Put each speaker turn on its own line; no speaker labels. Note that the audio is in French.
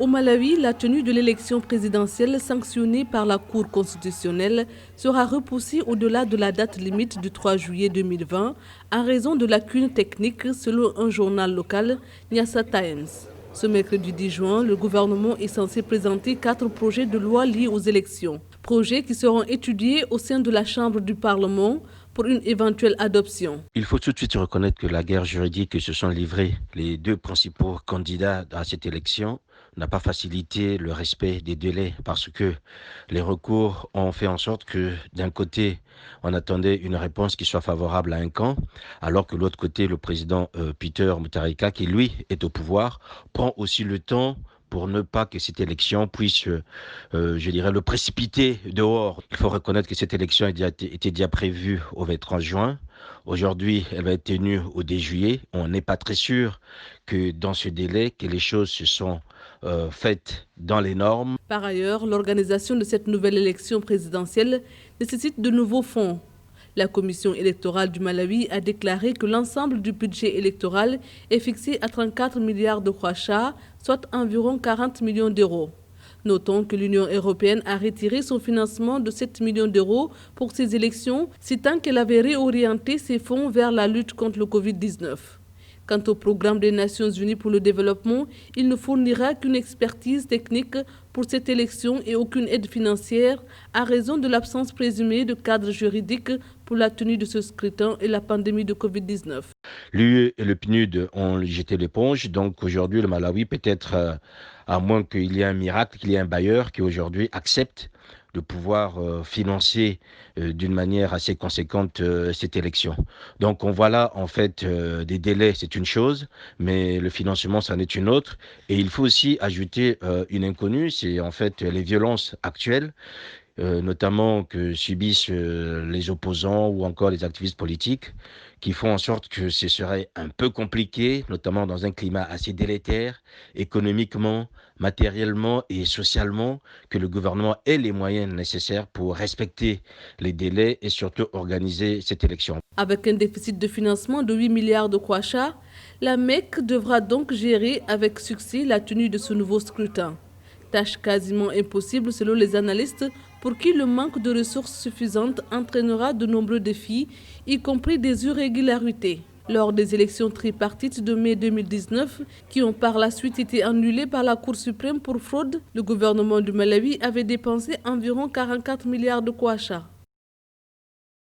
Au Malawi, la tenue de l'élection présidentielle sanctionnée par la Cour constitutionnelle sera repoussée au-delà de la date limite du 3 juillet 2020 en raison de lacunes techniques selon un journal local, Nyassa Times. Ce mercredi 10 juin, le gouvernement est censé présenter 4 projets de loi liés aux élections. Projets qui seront étudiés au sein de la Chambre du Parlement pour une éventuelle adoption.
Il faut tout de suite reconnaître que la guerre juridique que se sont livrés les deux principaux candidats à cette élection n'a pas facilité le respect des délais parce que les recours ont fait en sorte que d'un côté, on attendait une réponse qui soit favorable à un camp, alors que de l'autre côté, le président Peter Mutharika, qui lui est au pouvoir, prend aussi le temps pour ne pas que cette élection puisse, je dirais, le précipiter dehors. Il faut reconnaître que cette élection était déjà prévue au 23 juin. Aujourd'hui, elle va être tenue au 10 juillet. On n'est pas très sûr que dans ce délai, que les choses se sont faites dans les normes.
Par ailleurs, l'organisation de cette nouvelle élection présidentielle nécessite de nouveaux fonds. La commission électorale du Malawi a déclaré que l'ensemble du budget électoral est fixé à 34 milliards de kwacha, soit environ 40 millions d'euros. Notons que l'Union européenne a retiré son financement de 7 millions d'euros pour ces élections, citant qu'elle avait réorienté ses fonds vers la lutte contre le Covid-19. Quant au programme des Nations Unies pour le développement, il ne fournira qu'une expertise technique pour cette élection et aucune aide financière à raison de l'absence présumée de cadre juridique pour la tenue de ce scrutin et la pandémie de Covid-19.
L'UE et le PNUD ont jeté l'éponge, donc aujourd'hui le Malawi peut-être, à moins qu'il y ait un miracle, qu'il y ait un bailleur qui aujourd'hui accepte de pouvoir financer d'une manière assez conséquente cette élection. Donc on voit là en fait des délais, c'est une chose, mais le financement, c'en est une autre. Et il faut aussi ajouter une inconnue, c'est en fait les violences actuelles, notamment que subissent les opposants ou encore les activistes politiques, qui font en sorte que ce serait un peu compliqué, notamment dans un climat assez délétère, économiquement, matériellement et socialement, que le gouvernement ait les moyens nécessaires pour respecter les délais et surtout organiser cette élection.
Avec un déficit de financement de 8 milliards de kwacha, la MEC devra donc gérer avec succès la tenue de ce nouveau scrutin. Tâche quasiment impossible selon les analystes pour qui le manque de ressources suffisantes entraînera de nombreux défis, y compris des irrégularités. Lors des élections tripartites de mai 2019, qui ont par la suite été annulées par la Cour suprême pour fraude, le gouvernement du Malawi avait dépensé environ 44 milliards de kwacha.